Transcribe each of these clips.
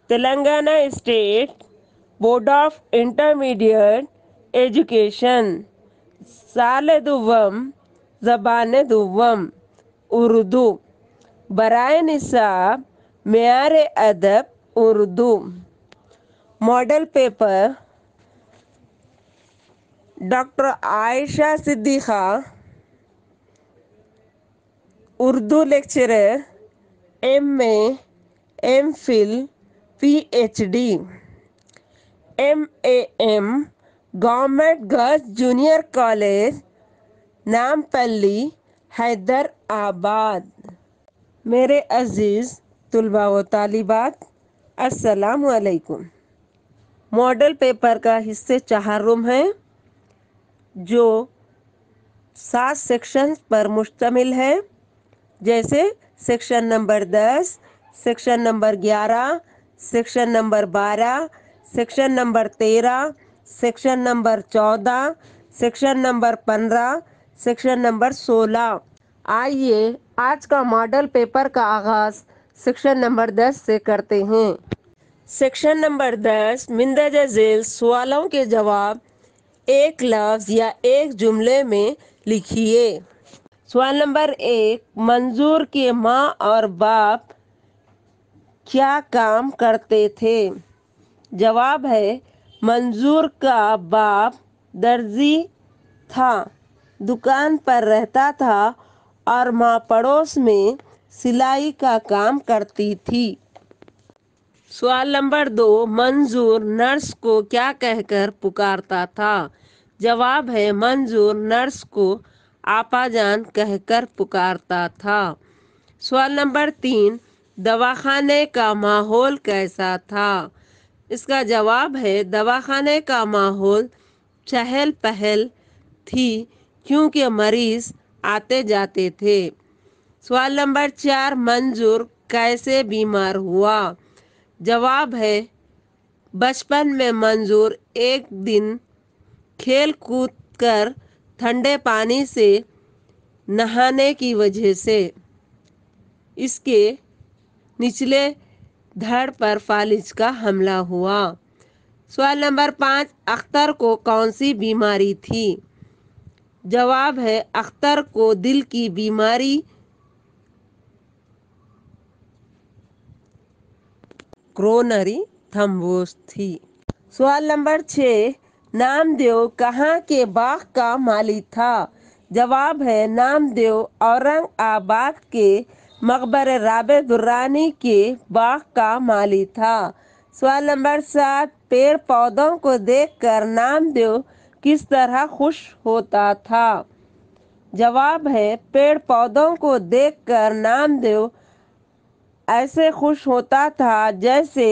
Telangana state board of intermediate education سال دوم زبان دوم اردو برائے نصاب معیار ادب Urdu model paper doctor Ayesha Siddiqua Urdu lecturer MA MPhil PhD MAM government girls junior college Nampally Hyderabad. میرے عزیز طلباء و طالبات، السلام علیکم۔ ماڈل پیپر کا حصے 4 ہیں جو 7 سیکشنز پر مشتمل ہے، جیسے section number 10، section number 11، section number 12، section number 13، section number 14، section number 15، section number 16۔ آئیے آج کا ماڈل پیپر کا آغاز سیکشن نمبر 10 سے کرتے ہیں۔ سیکشن نمبر 10 مندرجہ ذیل سوالوں کے جواب ایک لفظ یا ایک جملے میں لکھیے۔ سوال نمبر 1، منظور کے ماں اور باپ کیا کام کرتے تھے؟ جواب ہے، منظور کا باپ درزی تھا، دکان پر رہتا تھا اور ماں پڑوس میں سلائی کا کام کرتی تھی۔ سوال نمبر 2، منظور نرس کو کیا کہہ کر پکارتا تھا؟ جواب ہے، منظور نرس کو آپا جان کہہ کر پکارتا تھا۔ سوال نمبر 3، دواخانے کا ماحول کیسا تھا؟ اس کا جواب ہے، دواخانے کا ماحول چہل پہل تھی کیونکہ مریض آتے جاتے تھے۔ سوال نمبر 4، منظور کیسے بیمار ہوا؟ جواب ہے، بچپن میں منظور ایک دن کھیل کود کر ٹھنڈے پانی سے نہانے کی وجہ سے اس کے نچلے دھڑ پر فالج کا حملہ ہوا۔ سوال نمبر 5، اختر کو کون سی بیماری تھی؟ جواب ہے، اختر کو دل کی بیماری کرونری تھمبوس تھی۔ سوال نمبر 6، نامدیو کہاں کے باغ کا مالی تھا؟ جواب ہے، نامدیو اورنگ آباد کے مقبرہ رابعہ درانی کے باغ کا مالی تھا۔ سوال نمبر 7، پیڑ پودوں کو دیکھ کر نامدیو کس طرح خوش ہوتا تھا؟ جواب ہے، پیڑ پودوں کو دیکھ کر نامدیو ایسے خوش ہوتا تھا جیسے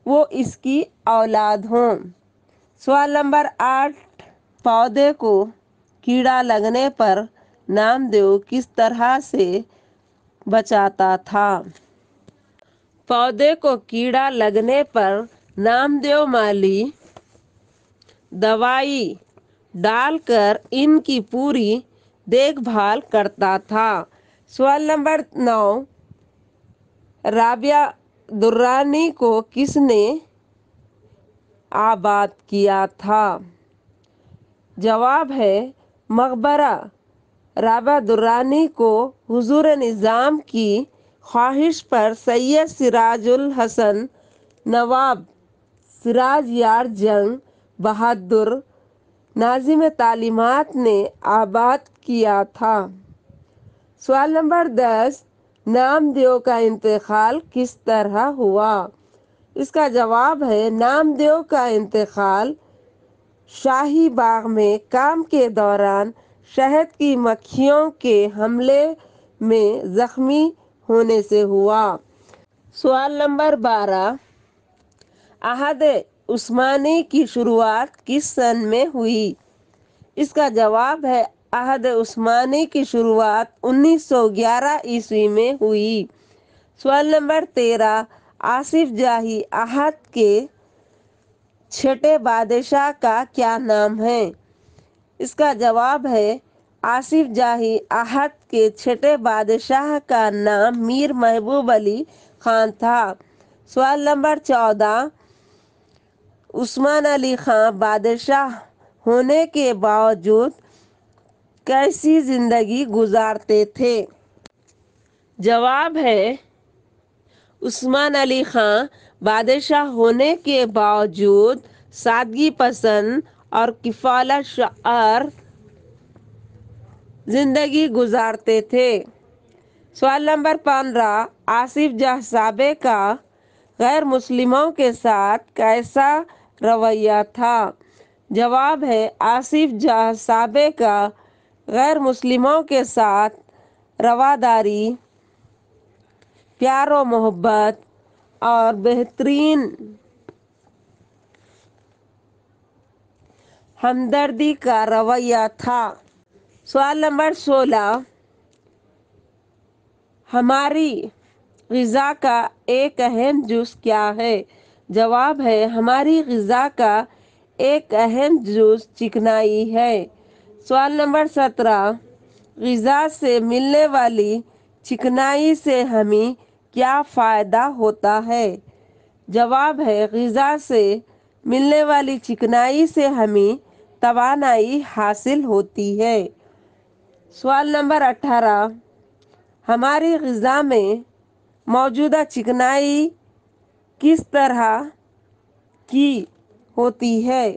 وہ اس کی اولاد ہوں۔ سوال نمبر 8، پودے کو کیڑا لگنے پر نامدیو کس طرح سے بچاتا تھا؟ پودے کو کیڑا لگنے پر نامدیو مالی دوائی ڈال کر ان کی پوری دیکھ بھال کرتا تھا۔ سوال نمبر 9، رابعہ درانی کو کس نے آباد کیا تھا؟ جواب ہے، مقبرہ رابعہ درانی کو حضور نظام کی خواہش پر سید سراج الحسن نواب سراج یار جنگ بہادر ناظم تعلیمات نے آباد کیا تھا۔ سوال نمبر 10، نامدیو کا انتقال کس طرح ہوا؟ اس کا جواب ہے، نامدیو کا انتقال شاہی باغ میں کام کے دوران شہد کی مکھیوں کے حملے میں زخمی ہونے سے ہوا۔ سوال نمبر 12، عہد عثمانی کی شروعات کس سن میں ہوئی؟ اس کا جواب ہے، عہد عثمانی کی شروعات 1911 عیسوی میں ہوئی۔ سوال نمبر 13، آصف جاہی عہد کے چھٹے بادشاہ کا کیا نام ہے؟ اس کا جواب ہے، آصف جاہی عہد کے چھٹے بادشاہ کا نام میر محبوب علی خان تھا۔ سوال نمبر 14، عثمان علی خان بادشاہ ہونے کے باوجود کیسی زندگی گزارتے تھے؟ جواب ہے، عثمان علی خان بادشاہ ہونے کے باوجود سادگی پسند اور کفالت شعار زندگی گزارتے تھے۔ سوال نمبر 15، آصف جاہ سابق کا غیر مسلموں کے ساتھ کیسا رویہ تھا؟ جواب ہے، آصف جاہ سابق کا غیر مسلموں کے ساتھ رواداری، پیار و محبت اور بہترین ہمدردی کا رویہ تھا۔ سوال نمبر 16، ہماری غذا کا ایک اہم جز کیا ہے؟ جواب ہے، ہماری غذا کا ایک اہم جز چکنائی ہے۔ سوال نمبر 17، غذا سے ملنے والی چکنائی سے ہمیں کیا فائدہ ہوتا ہے؟ جواب ہے، غذا سے ملنے والی چکنائی سے ہمیں توانائی حاصل ہوتی ہے۔ سوال نمبر 18، ہماری غذا میں موجودہ چکنائی کس طرح کی ہوتی ہے؟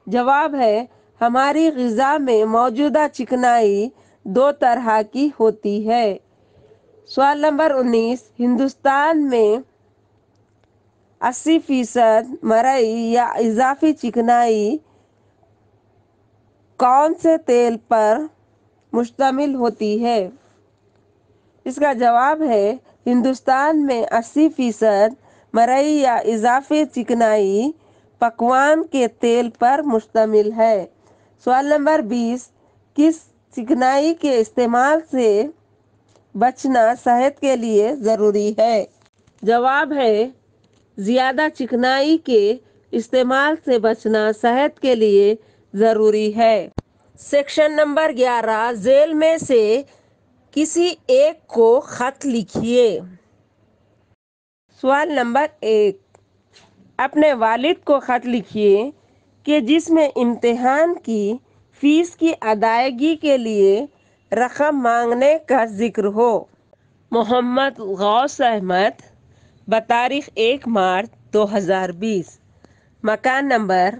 جواب ہے، ہماری غذا میں موجودہ چکنائی 2 طرح کی ہوتی ہے۔ سوال نمبر 19، ہندوستان میں 80% مرئی یا اضافی چکنائی کون سے تیل پر مشتمل ہوتی ہے؟ اس کا جواب ہے، ہندوستان میں 80% مرئی یا اضافی چکنائی پکوان کے تیل پر مشتمل ہے۔ سوال نمبر 20، کس چکنائی کے استعمال سے بچنا صحت کے لیے ضروری ہے؟ جواب ہے، زیادہ چکنائی کے استعمال سے بچنا صحت کے لیے ضروری ہے۔ سیکشن نمبر 11، ذیل میں سے کسی ایک کو خط لکھیے۔ سوال نمبر 1، اپنے والد کو خط لکھیے کہ جس میں امتحان کی فیس کی ادائیگی کے لیے رقم مانگنے کا ذکر ہو۔ محمد غوث احمد، بتاریخ 1 مارچ 2020، مکان نمبر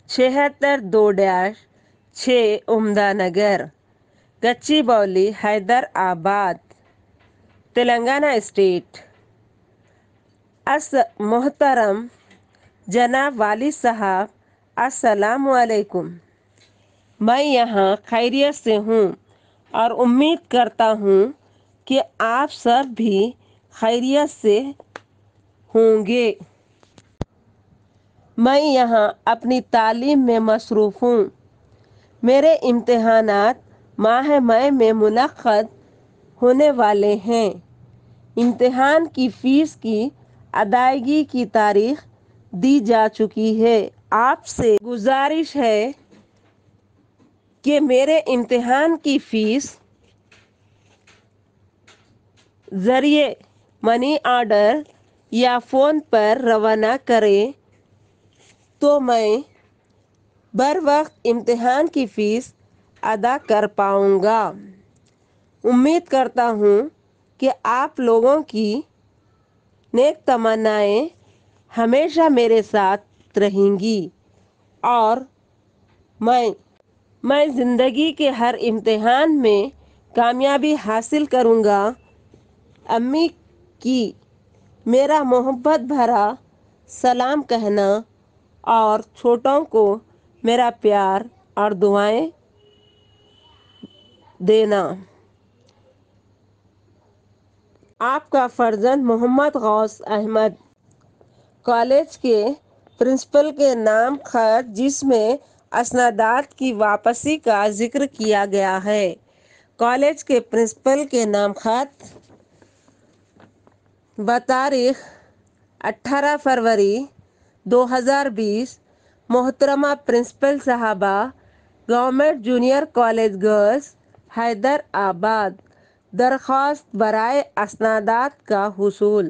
76-2-6 عمدہ نگر، گچی باؤلی، حیدرآباد، تلنگانہ اسٹیٹ۔ محترم جناب والد صاحب، السلام علیکم۔ میں یہاں خیریت سے ہوں اور امید کرتا ہوں کہ آپ سب بھی خیریت سے ہوں گے۔ میں یہاں اپنی تعلیم میں مصروف ہوں۔ میرے امتحانات ماہ مئی میں منعقد ہونے والے ہیں۔ امتحان کی فیس کی ادائیگی کی تاریخ دی جا چکی ہے۔ آپ سے گزارش ہے کہ میرے امتحان کی فیس ذریعے منی آرڈر یا فون پر روانہ کریں تو میں بروقت امتحان کی فیس ادا کر پاؤں گا۔ امید کرتا ہوں کہ آپ لوگوں کی نیک تمنائیں ہمیشہ میرے ساتھ رہیں گی اور میں زندگی کے ہر امتحان میں کامیابی حاصل کروں گا۔ امی کی میرا محبت بھرا سلام کہنا اور چھوٹوں کو میرا پیار اور دعائیں دینا۔ آپ کا فرزند محمد غوث احمد۔ کالج کے پرنسپل کے نام خط جس میں اسنادات کی واپسی کا ذکر کیا گیا ہے۔ کالج کے پرنسپل کے نام خط بتاریخ 18 فروری 2020، محترمہ پرنسپل صاحبہ، government junior college girls, Hyderabad. درخواست برائے اسنادات کا حصول۔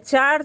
4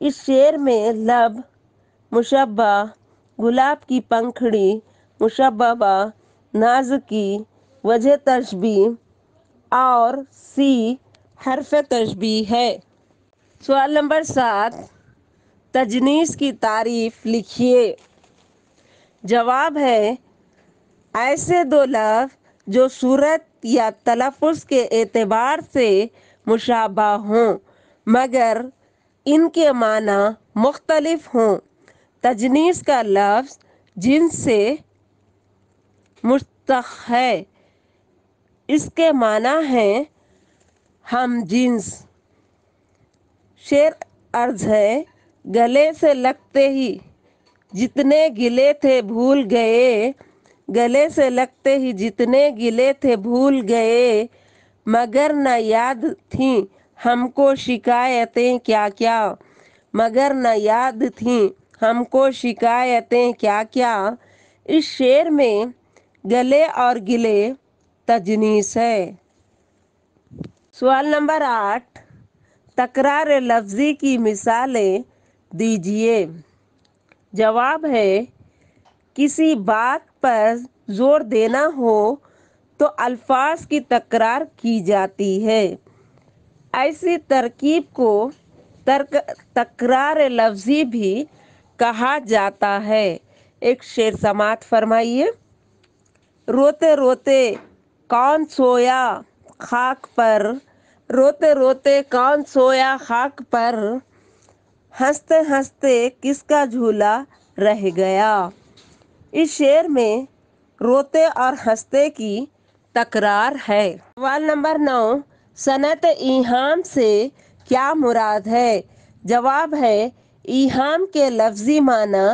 اس شعر میں لب مشبہ، گلاب کی پنکھڑی مشببہ، ناز کی وجہ تشبیہ اور سی حرف تشبیہ ہے۔ سوال نمبر 7، تجنیس کی تعریف لکھیے۔ جواب ہے، ایسے دو لفظ جو صورت یا تلفظ کے اعتبار سے مشابہ ہوں مگر ان کے معنی مختلف ہوں۔ تجنیس کا لفظ جنس سے مشتق ہے۔ اس کے معنی ہیں ہم جنس۔ شعر عرض ہے، گلے سے لگتے ہی جتنے گلے تھے بھول گئے، گلے سے لگتے ہی جتنے گلے تھے بھول گئے، مگر نہ یاد تھیں ہم کو شکایتیں کیا کیا، مگر نہ یاد تھیں ہم کو شکایتیں کیا کیا۔ اس شعر میں گلے اور گلے تجنیس ہے۔ سوال نمبر 8، تکرار لفظی کی مثالیں دیجیے۔ جواب ہے، کسی بات پر زور دینا ہو تو الفاظ کی تکرار کی جاتی ہے۔ ایسی ترکیب کو تکرار لفظی بھی کہا جاتا ہے۔ ایک شعر سماعت فرمائیے۔ روتے روتے کون سویا خاک پر، روتے روتے کون سویا خاک پر، ہنستے ہنستے کس کا جھولا رہ گیا۔ اس شعر میں روتے اور ہنستے کی تکرار ہے۔ سوال نمبر 9، صنعت ایہام سے کیا مراد ہے۔ جواب ہے، ایہام کے لفظی معنی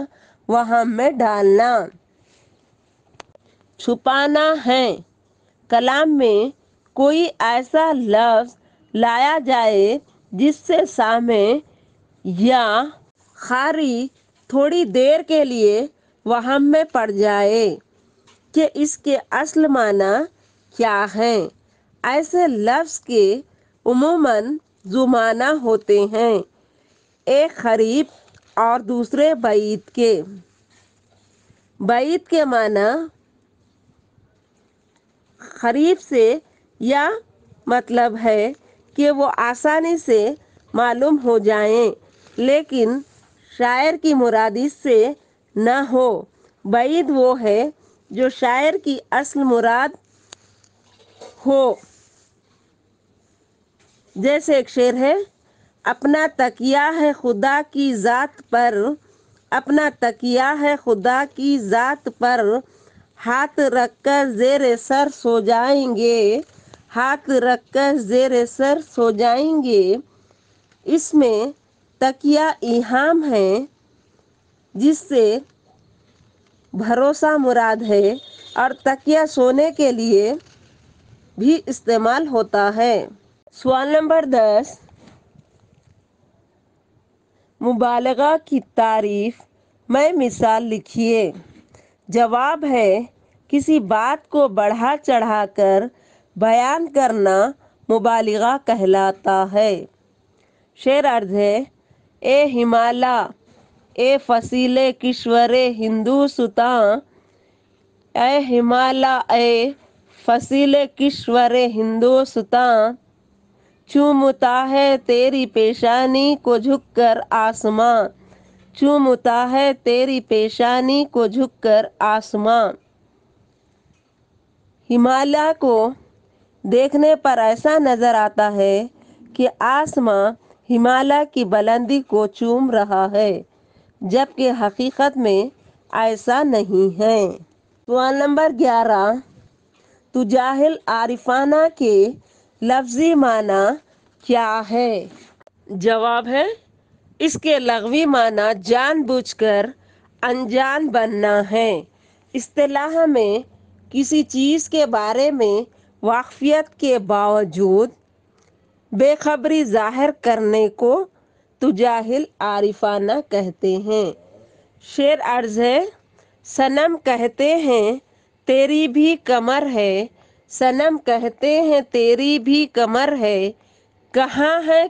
وہم میں ڈالنا، چھپانا ہے۔ کلام میں کوئی ایسا لفظ لایا جائے جس سے سامع یا قاری تھوڑی دیر کے لیے وہم میں پڑ جائے کہ اس کے اصل معنی کیا ہیں۔ ایسے لفظ کے عموماً دو معنی ہوتے ہیں، ایک قریب اور دوسرے بعید کے۔ بعید کے معنی قریب سے یا مطلب ہے کہ وہ آسانی سے معلوم ہو جائیں لیکن شاعر کی مراد اس سے نہ ہو۔ بعید وہ ہے جو شاعر کی اصل مراد ہو۔ جیسے ایک شعر ہے، اپنا تکیہ ہے خدا کی ذات پر، اپنا تکیہ ہے خدا کی ذات پر، ہاتھ رکھ کر زیر سر سو جائیں گے، ہاتھ رکھ کر زیر سر سو جائیں گے۔ اس میں تکیہ ایہام ہے جس سے بھروسہ مراد ہے اور تکیہ سونے کے لیے بھی استعمال ہوتا ہے۔ سوال نمبر 10، مبالغہ کی تعریف میں مثال لکھیے۔ جواب ہے، کسی بات کو بڑھا چڑھا کر بیان کرنا مبالغہ کہلاتا ہے۔ شعر عرض ہے، اے ہمالیہ اے فصیل کشور ہندوستاں، اے ہمالیہ اے فصیل کشور ہندوستاں، چومتا ہے تیری پیشانی کو جھک کر آسماں، چومتا ہے تیری پیشانی کو جھک کر آسماں۔ ہمالیہ کو دیکھنے پر ایسا نظر آتا ہے کہ آسماں ہمالیہ کی بلندی کو چوم رہا ہے جبکہ حقیقت میں ایسا نہیں ہے۔ سوال نمبر 11، تجاہل عارفانہ کے لفظی معنی کیا ہے۔ جواب ہے، اس کے لغوی معنی جان بوجھ کر انجان بننا ہے۔ اصطلاح میں کسی چیز کے بارے میں واقفیت کے باوجود بے خبری ظاہر کرنے کو تجاہل عارفانہ کہتے ہیں۔ شعر عرض ہے، صنم کہتے ہیں تیری بھی کمر ہے، صنم کہتے ہیں تیری بھی کمر ہے، کہاں ہے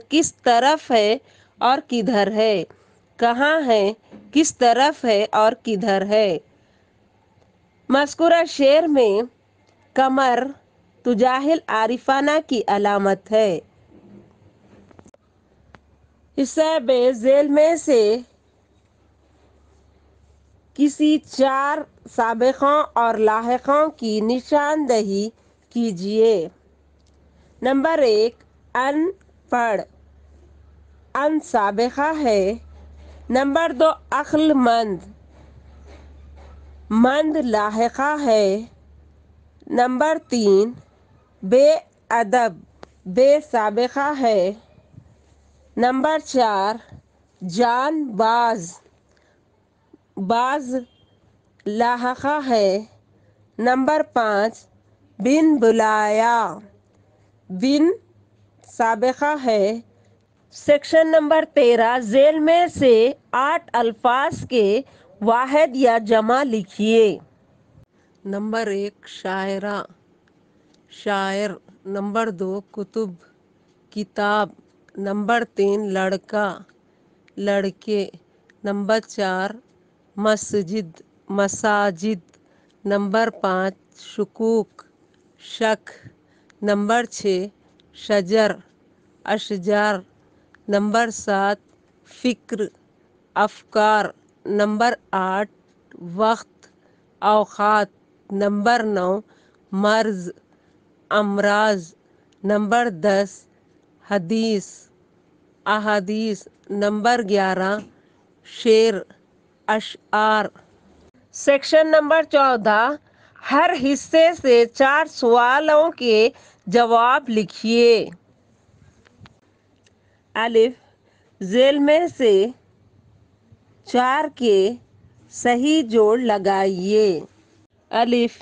کس طرف ہے اور کدھر ہے؟ کہاں ہے، کس طرف ہے اور کدھر ہے؟ مذکورہ شعر میں کمر تجاہل عارفانہ کی علامت ہے۔ حصہ ب ذیل میں سے کسی 4 سابقوں اور لاحقوں کی نشاندہی کیجیے۔ نمبر 1، ان پڑھ۔ ان سابقہ ہے۔ نمبر 2، عقل مند۔ مند لاحقہ ہے۔ نمبر 3، بے ادب۔ بے سابقہ ہے۔ نمبر 4، جان باز۔ باز لاحقہ ہے۔ نمبر 5، بن بلایا۔ بن سابقہ ہے۔ سیکشن نمبر 13، ذیل میں سے 8 الفاظ کے واحد یا جمع لکھیے۔ نمبر 1، شاعرہ، شاعر۔ نمبر 2، کتب، کتاب۔ نمبر 3، لڑکا، لڑکے۔ نمبر 4، مسجد، مساجد۔ نمبر 5، شکوک، شک۔ نمبر 6، شجر، اشجار۔ نمبر 7، فکر، افکار۔ نمبر 8، وقت، اوقات۔ نمبر 9، مرض، امراض۔ نمبر 10، حدیث، احادیث۔ نمبر 11، شعر، اشعار۔ سیکشن نمبر 14، ہر حصے سے 4 سوالوں کے جواب لکھیے۔ الف، ذیل میں سے 4 کے صحیح جوڑ لگائیے۔ الف،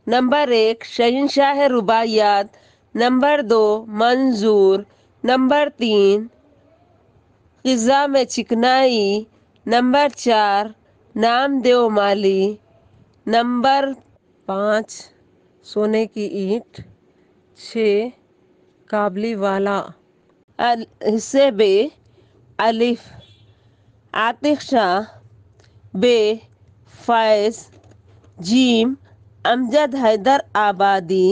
نمبر 1، شہنشاہ رباعیات۔ نمبر 2، منظور۔ نمبر 3، خزاں میں چکنائی۔ نمبر 4، نامدیو مالی۔ نمبر 5، سونے کی اینٹ۔ 6، کابلی والا۔ حصے ب، الف، عاتق شاہ۔ ب، فیض۔ جیم، امجد حیدر آبادی۔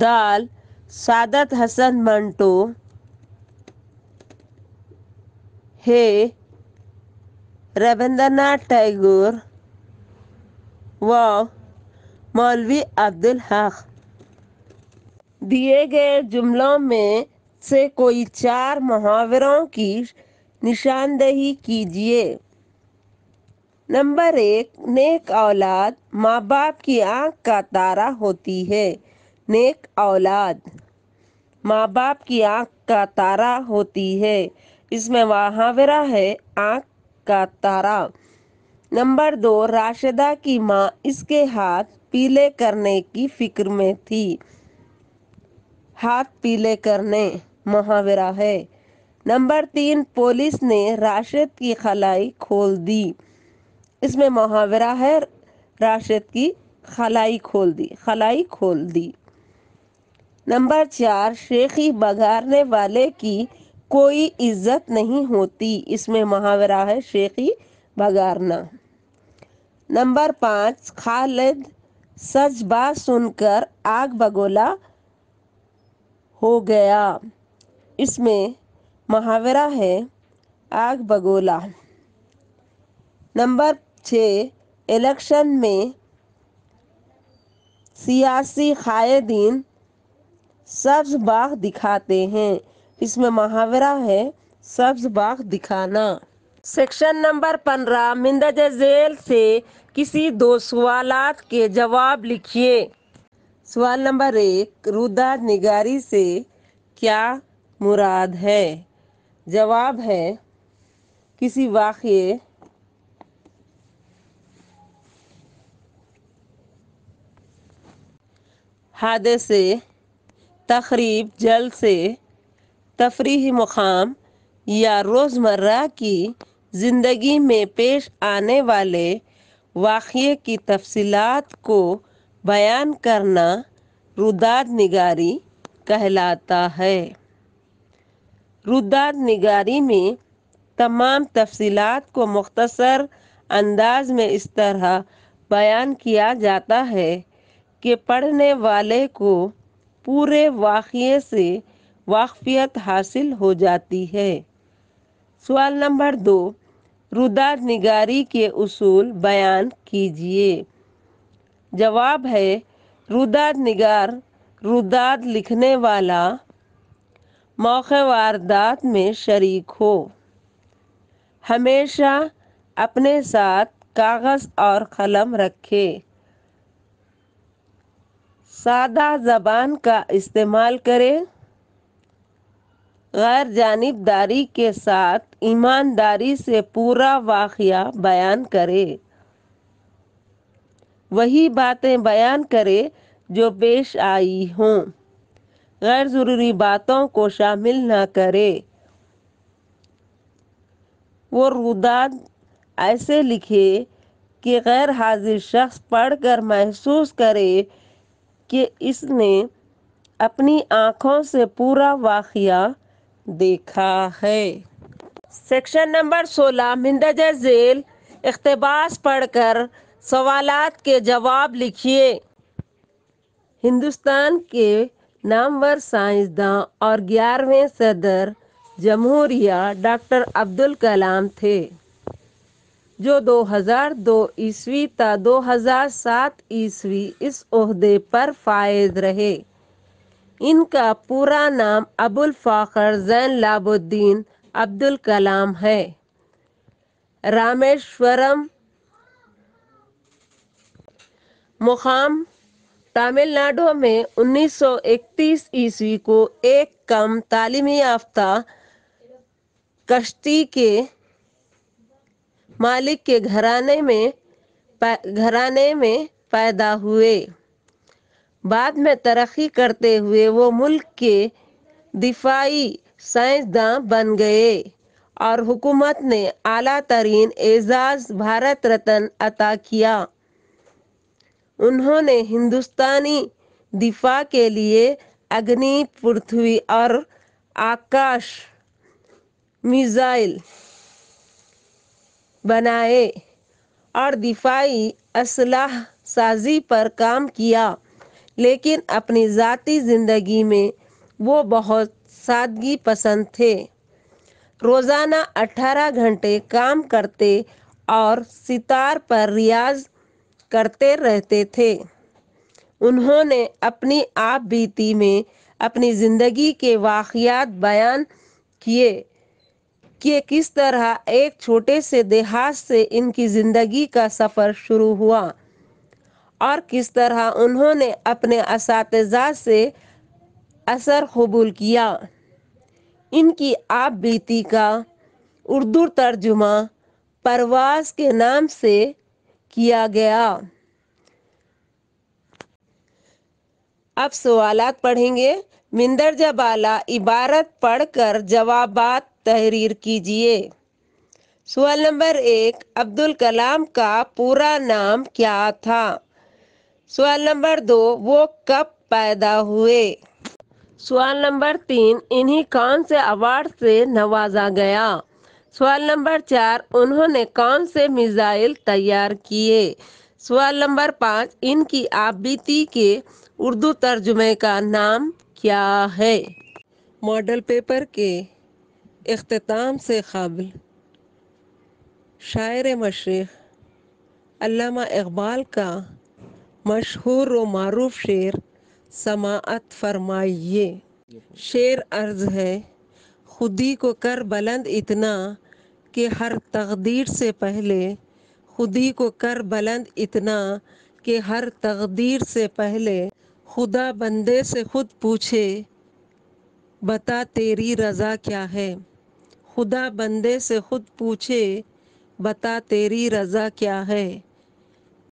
دال، سعادت حسن منٹو۔ ہ، رابندر ناتھ ٹیگور۔ واو، مولوی عبدالحق۔ دیے گئے جملوں میں سے کوئی 4 محاوروں کی نشاندہی کیجیے۔ نمبر 1، نیک اولاد ماں باپ کی آنکھ کا تارا ہوتی ہے۔ نیک اولاد ماں باپ کی آنکھ کا تارا ہوتی ہے۔ اس میں محاورہ ہے آنکھ کا تارا۔ نمبر 2، راشدہ کی ماں اس کے ہاتھ پیلے کرنے کی فکر میں تھی۔ ہاتھ پیلے کرنے محاورہ ہے۔ نمبر 3، پولیس نے راشد کی خلائی کھول دی۔ اس میں محاورہ ہے راشد کی خلائی کھول دی، خلائی کھول دی۔ نمبر 4، شیخی بگارنے والے کی کوئی عزت نہیں ہوتی۔ اس میں محاورہ ہے شیخی بگارنا۔ نمبر 5، خالد سچ بات سن کر آگ بگولا ہو گیا۔ اس میں محاورہ ہے آگ بگولا۔ نمبر 6، الیکشن میں سیاسی قائدین سبز باغ دکھاتے ہیں۔ اس میں محاورہ ہے سبز باغ دکھانا۔ سیکشن نمبر 15، مندرجہ ذیل سے کسی 2 سوالات کے جواب لکھیے۔ سوال نمبر 1، روداد نگاری سے کیا مراد ہے؟ جواب ہے کسی واقعے، حادثے، تقریب، جلسے، تفریحی مقام یا روزمرہ کی زندگی میں پیش آنے والے واقعے کی تفصیلات کو بیان کرنا روداد نگاری کہلاتا ہے۔ روداد نگاری میں تمام تفصیلات کو مختصر انداز میں اس طرح بیان کیا جاتا ہے کہ پڑھنے والے کو پورے واقعے سے واقفیت حاصل ہو جاتی ہے۔ سوال نمبر 2، روداد نگاری کے اصول بیان کیجیے۔ جواب ہے، روداد نگار روداد لکھنے والا موقع واردات میں شریک ہو، ہمیشہ اپنے ساتھ کاغذ اور قلم رکھے، سادہ زبان کا استعمال کرے، غیر جانبداری کے ساتھ ایمانداری سے پورا واقعہ بیان کرے، وہی باتیں بیان کرے جو پیش آئی ہوں، غیر ضروری باتوں کو شامل نہ کرے۔ وہ روداد ایسے لکھے کہ غیر حاضر شخص پڑھ کر محسوس کرے کہ اس نے اپنی آنکھوں سے پورا واقعہ دیکھا ہے۔ سیکشن نمبر 16، مندرجہ ذیل اقتباس پڑھ کر سوالات کے جواب لکھیے۔ ہندوستان کے نامور سائنسداں اور 11ویں صدر جمہوریہ ڈاکٹر عبدالکلام تھے، جو 2002 تا 2007 اس عہدے پر فائز رہے۔ ان کا پورا نام ابوالفخر زین لب الدین عبدالکلام ہے۔ رامیشورم، مقام تمل ناڈو میں 1931 کو ایک کم تعلیم یافتہ کشتی کے مالک کے گھرانے میں پیدا ہوئے۔ بعد میں ترقی کرتے ہوئے وہ ملک کے دفاعی سائنسداں بن گئے اور حکومت نے اعلیٰ ترین اعزاز بھارت رتن عطا کیا۔ انہوں نے ہندوستانی دفاع کے لیے اگنی، پرتھوی اور آکاش میزائل بنائے اور دفاعی اسلحہ سازی پر کام کیا، لیکن اپنی ذاتی زندگی میں وہ بہت سادگی پسند تھے۔ روزانہ 18 گھنٹے کام کرتے اور ستار پر ریاض کرتے رہتے تھے۔ انہوں نے اپنی آپ بیتی میں اپنی زندگی کے واقعات بیان کیے کہ کس طرح ایک چھوٹے سے دیہات سے ان کی زندگی کا سفر شروع ہوا اور کس طرح انہوں نے اپنے اساتذہ سے اثر قبول کیا۔ ان کی آپ بیتی کا اردو ترجمہ پرواز کے نام سے کیا گیا۔ اب سوالات پڑھیں گے۔ مندرجہ بالا عبارت پڑھ کر جوابات تحریر کیجیے۔ سوال نمبر 1، عبدالکلام کا پورا نام کیا تھا؟ سوال نمبر 2، وہ کب پیدا ہوئے؟ سوال نمبر 3، انہیں کون سے ایوارڈ سے نوازا گیا؟ سوال نمبر 4، انہوں نے کون سے میزائل تیار کیے؟ سوال نمبر 5، ان کی آپ بیتی کے اردو ترجمے کا نام کیا ہے؟ ماڈل پیپر کے اختتام سے قبل شاعر مشرق علامہ اقبال کا مشہور و معروف شعر سماعت فرمائیے۔ شعر عرض ہے: خودی کو کر بلند اتنا کہ ہر تقدیر سے پہلے، خودی کو کر بلند اتنا کہ ہر تقدیر سے پہلے، خدا بندے سے خود پوچھے بتا تیری رضا کیا ہے؟ خدا بندے سے خود پوچھے بتا تیری رضا کیا ہے؟